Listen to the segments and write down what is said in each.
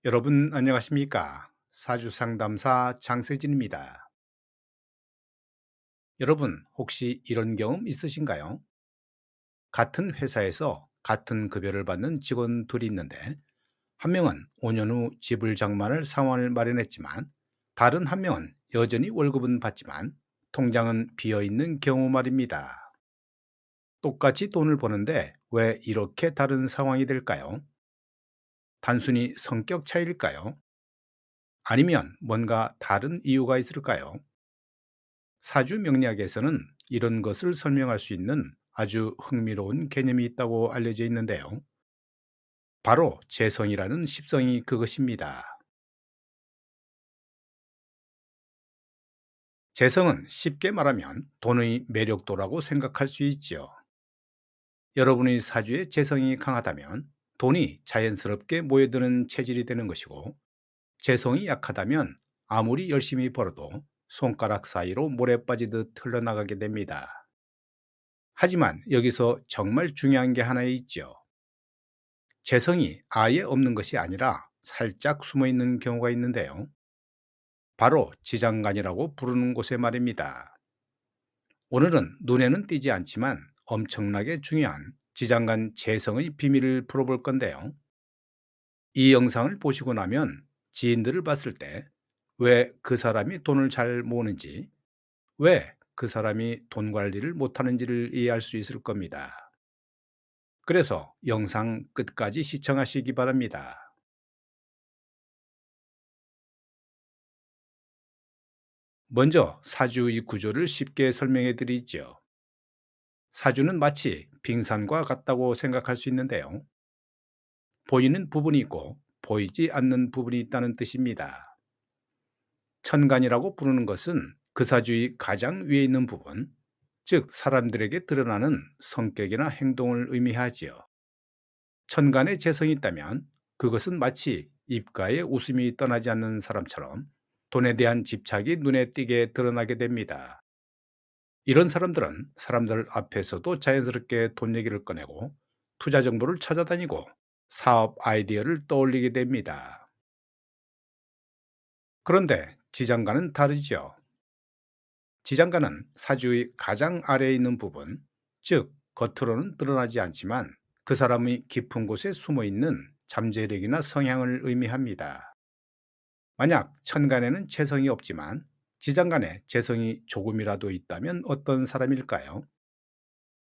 여러분 안녕하십니까? 사주 상담사 장세진입니다. 여러분 혹시 이런 경험 있으신가요? 같은 회사에서 같은 급여를 받는 직원 둘이 있는데 한 명은 5년 후 집을 장만할 상황을 마련했지만 다른 한 명은 여전히 월급은 받지만 통장은 비어 있는 경우 말입니다. 똑같이 돈을 버는데 왜 이렇게 다른 상황이 될까요? 단순히 성격 차이일까요? 아니면 뭔가 다른 이유가 있을까요? 사주 명리학에서는 이런 것을 설명할 수 있는 아주 흥미로운 개념이 있다고 알려져 있는데요. 바로 재성이라는 십성이 그것입니다. 재성은 쉽게 말하면 돈의 매력도라고 생각할 수 있지요. 여러분의 사주에 재성이 강하다면 돈이 자연스럽게 모여드는 체질이 되는 것이고, 재성이 약하다면 아무리 열심히 벌어도 손가락 사이로 모래 빠지듯 흘러나가게 됩니다. 하지만 여기서 정말 중요한 게 하나 있죠. 재성이 아예 없는 것이 아니라 살짝 숨어 있는 경우가 있는데요. 바로 지장간이라고 부르는 곳에 말입니다. 오늘은 눈에는 띄지 않지만 엄청나게 중요한 지장간 재성의 비밀을 풀어볼 건데요. 이 영상을 보시고 나면 지인들을 봤을 때 왜 그 사람이 돈을 잘 모으는지, 왜 그 사람이 돈 관리를 못하는지를 이해할 수 있을 겁니다. 그래서 영상 끝까지 시청하시기 바랍니다. 먼저 사주의 구조를 쉽게 설명해 드리죠. 사주는 마치 빙산과 같다고 생각할 수 있는데요. 보이는 부분이 있고 보이지 않는 부분이 있다는 뜻입니다. 천간이라고 부르는 것은 그 사주의 가장 위에 있는 부분, 즉 사람들에게 드러나는 성격이나 행동을 의미하지요. 천간에 재성이 있다면 그것은 마치 입가에 웃음이 떠나지 않는 사람처럼 돈에 대한 집착이 눈에 띄게 드러나게 됩니다. 이런 사람들은 사람들 앞에서도 자연스럽게 돈 얘기를 꺼내고 투자 정보를 찾아다니고 사업 아이디어를 떠올리게 됩니다. 그런데 지장과는 다르죠. 지장간은 사주의 가장 아래에 있는 부분, 즉 겉으로는 드러나지 않지만 그 사람의 깊은 곳에 숨어 있는 잠재력이나 성향을 의미합니다. 만약 천간에는 재성이 없지만 지장간에 재성이 조금이라도 있다면 어떤 사람일까요?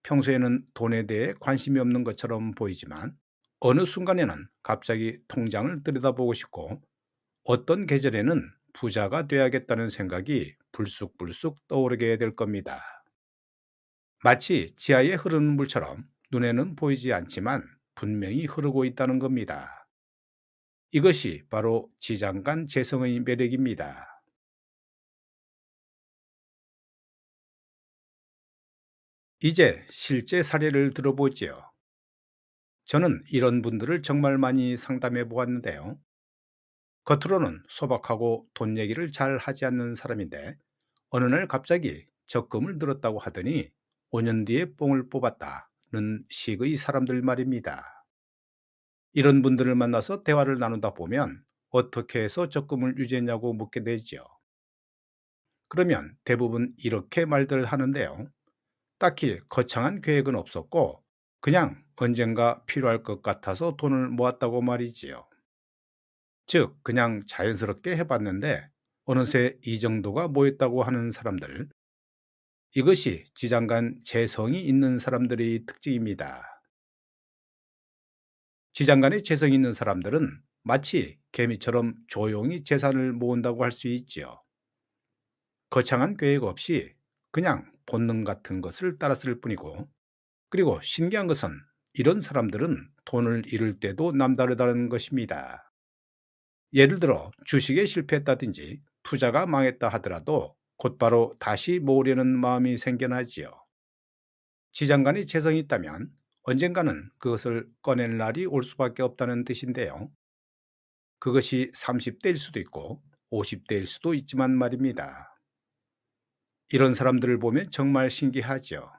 평소에는 돈에 대해 관심이 없는 것처럼 보이지만 어느 순간에는 갑자기 통장을 들여다보고 싶고 어떤 계절에는 부자가 돼야겠다는 생각이 불쑥불쑥 떠오르게 될 겁니다. 마치 지하에 흐르는 물처럼 눈에는 보이지 않지만 분명히 흐르고 있다는 겁니다. 이것이 바로 지장간 재성의 매력입니다. 이제 실제 사례를 들어보지요. 저는 이런 분들을 정말 많이 상담해 보았는데요. 겉으로는 소박하고 돈 얘기를 잘 하지 않는 사람인데 어느 날 갑자기 적금을 들었다고 하더니 5년 뒤에 뽕을 뽑았다는 식의 사람들 말입니다. 이런 분들을 만나서 대화를 나누다 보면 어떻게 해서 적금을 유지했냐고 묻게 되죠. 그러면 대부분 이렇게 말들 하는데요. 딱히 거창한 계획은 없었고 그냥 언젠가 필요할 것 같아서 돈을 모았다고 말이지요. 즉 그냥 자연스럽게 해봤는데 어느새 이 정도가 모였다고 하는 사람들, 이것이 지장간 재성이 있는 사람들의 특징입니다. 지장간에 재성이 있는 사람들은 마치 개미처럼 조용히 재산을 모은다고 할 수 있지요. 거창한 계획 없이 그냥 본능 같은 것을 따랐을 뿐이고, 그리고 신기한 것은 이런 사람들은 돈을 잃을 때도 남다르다는 것입니다. 예를 들어 주식에 실패했다든지 투자가 망했다 하더라도 곧바로 다시 모으려는 마음이 생겨나지요. 지장간이 재성이 있다면 언젠가는 그것을 꺼낼 날이 올 수밖에 없다는 뜻인데요. 그것이 30대일 수도 있고 50대일 수도 있지만 말입니다. 이런 사람들을 보면 정말 신기하죠.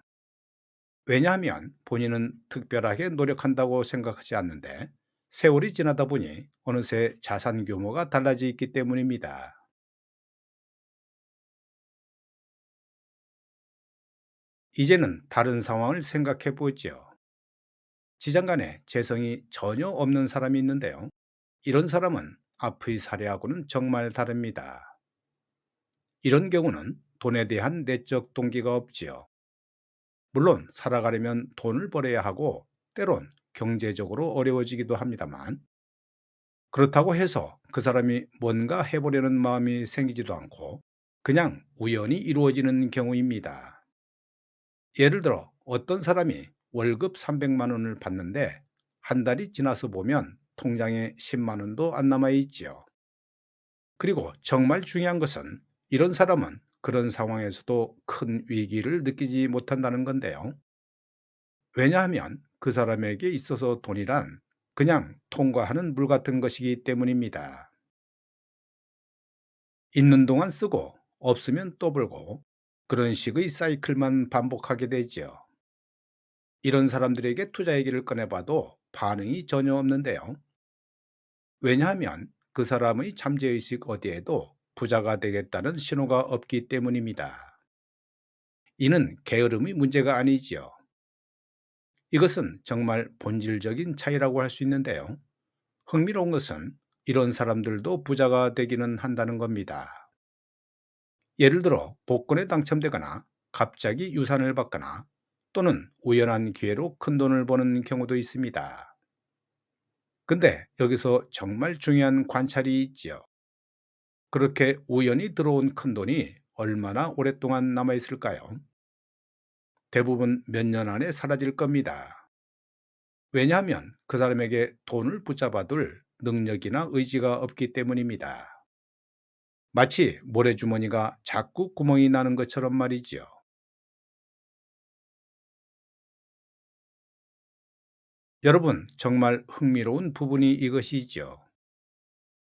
왜냐하면 본인은 특별하게 노력한다고 생각하지 않는데 세월이 지나다 보니 어느새 자산 규모가 달라져 있기 때문입니다. 이제는 다른 상황을 생각해 보죠. 지장간에 재성이 전혀 없는 사람이 있는데요. 이런 사람은 앞의 사례하고는 정말 다릅니다. 이런 경우는 돈에 대한 내적 동기가 없지요. 물론 살아가려면 돈을 벌어야 하고 때론 경제적으로 어려워지기도 합니다만, 그렇다고 해서 그 사람이 뭔가 해보려는 마음이 생기지도 않고 그냥 우연히 이루어지는 경우입니다. 예를 들어 어떤 사람이 월급 300만 원을 받는데 한 달이 지나서 보면 통장에 10만 원도 안 남아 있지요. 그리고 정말 중요한 것은 이런 사람은 그런 상황에서도 큰 위기를 느끼지 못한다는 건데요. 왜냐하면 그 사람에게 있어서 돈이란 그냥 통과하는 물 같은 것이기 때문입니다. 있는 동안 쓰고 없으면 또 벌고 그런 식의 사이클만 반복하게 되지요. 이런 사람들에게 투자 얘기를 꺼내봐도 반응이 전혀 없는데요. 왜냐하면 그 사람의 잠재의식 어디에도 부자가 되겠다는 신호가 없기 때문입니다. 이는 게으름의 문제가 아니지요. 이것은 정말 본질적인 차이라고 할 수 있는데요. 흥미로운 것은 이런 사람들도 부자가 되기는 한다는 겁니다. 예를 들어 복권에 당첨되거나 갑자기 유산을 받거나 또는 우연한 기회로 큰 돈을 버는 경우도 있습니다. 근데 여기서 정말 중요한 관찰이 있지요. 그렇게 우연히 들어온 큰 돈이 얼마나 오랫동안 남아 있을까요? 대부분 몇 년 안에 사라질 겁니다. 왜냐하면 그 사람에게 돈을 붙잡아둘 능력이나 의지가 없기 때문입니다. 마치 모래주머니가 자꾸 구멍이 나는 것처럼 말이지요. 여러분, 정말 흥미로운 부분이 이것이지요.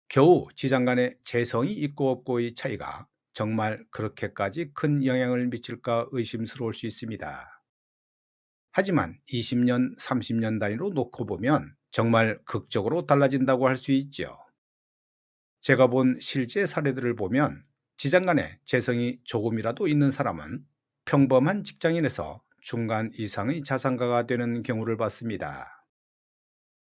겨우 지장간의 재성이 있고 없고의 차이가 정말 그렇게까지 큰 영향을 미칠까 의심스러울 수 있습니다. 하지만 20년, 30년 단위로 놓고 보면 정말 극적으로 달라진다고 할 수 있지요. 제가 본 실제 사례들을 보면 지장간에 재성이 조금이라도 있는 사람은 평범한 직장인에서 중간 이상의 자산가가 되는 경우를 봤습니다.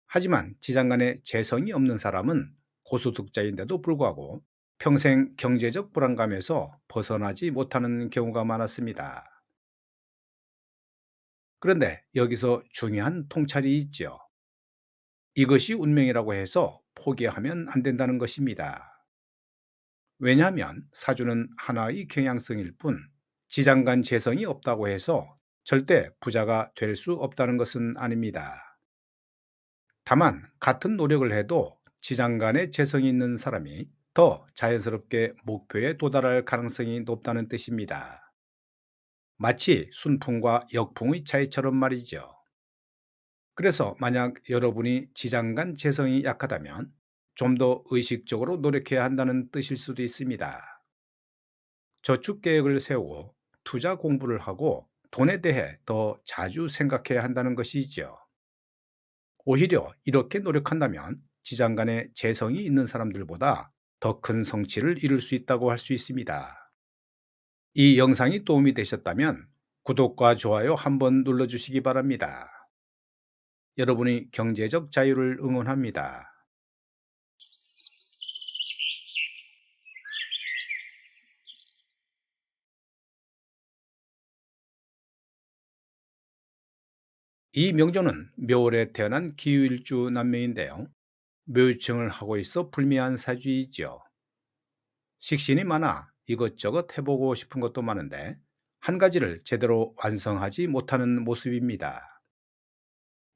하지만 지장간에 재성이 없는 사람은 고소득자인데도 불구하고 평생 경제적 불안감에서 벗어나지 못하는 경우가 많았습니다. 그런데 여기서 중요한 통찰이 있죠. 이것이 운명이라고 해서 포기하면 안 된다는 것입니다. 왜냐하면 사주는 하나의 경향성일 뿐 지장간 재성이 없다고 해서 절대 부자가 될 수 없다는 것은 아닙니다. 다만 같은 노력을 해도 지장간에 재성이 있는 사람이 더 자연스럽게 목표에 도달할 가능성이 높다는 뜻입니다. 마치 순풍과 역풍의 차이처럼 말이죠. 그래서 만약 여러분이 지장간 재성이 약하다면 좀 더 의식적으로 노력해야 한다는 뜻일 수도 있습니다. 저축 계획을 세우고 투자 공부를 하고 돈에 대해 더 자주 생각해야 한다는 것이지요. 오히려 이렇게 노력한다면 지장간에 재성이 있는 사람들보다 더 큰 성취를 이룰 수 있다고 할 수 있습니다. 이 영상이 도움이 되셨다면 구독과 좋아요 한번 눌러주시기 바랍니다. 여러분이 경제적 자유를 응원합니다. 이 명조는 묘월에 태어난 기후일주 남매인데요. 묘유층을 하고 있어 불미한 사주이지요. 식신이 많아 이것저것 해보고 싶은 것도 많은데 한 가지를 제대로 완성하지 못하는 모습입니다.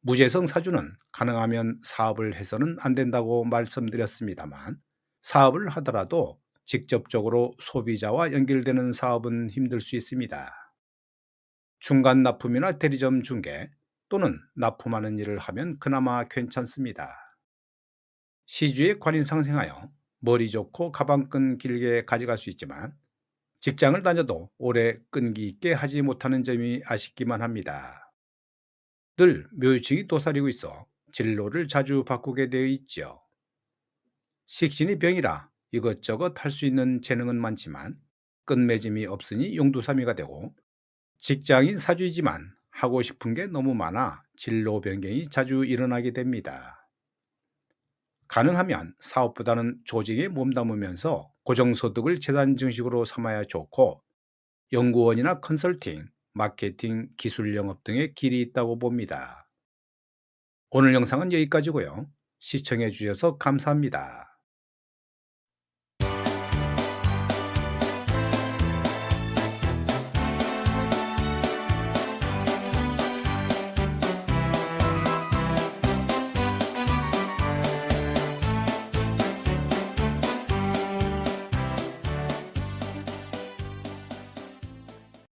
무재성 사주는 가능하면 사업을 해서는 안 된다고 말씀드렸습니다만 사업을 하더라도 직접적으로 소비자와 연결되는 사업은 힘들 수 있습니다. 중간 납품이나 대리점 중개 또는 납품하는 일을 하면 그나마 괜찮습니다. 시주에 관인 상생하여 머리 좋고 가방끈 길게 가져갈 수 있지만 직장을 다녀도 오래 끈기 있게 하지 못하는 점이 아쉽기만 합니다. 늘 묘유층이 도사리고 있어 진로를 자주 바꾸게 되어 있죠. 식신이 병이라 이것저것 할 수 있는 재능은 많지만 끝맺음이 없으니 용두사미가 되고, 직장인 사주이지만 하고 싶은 게 너무 많아 진로 변경이 자주 일어나게 됩니다. 가능하면 사업보다는 조직에 몸담으면서 고정소득을 재산 증식으로 삼아야 좋고, 연구원이나 컨설팅, 마케팅, 기술 영업 등의 길이 있다고 봅니다. 오늘 영상은 여기까지고요. 시청해 주셔서 감사합니다.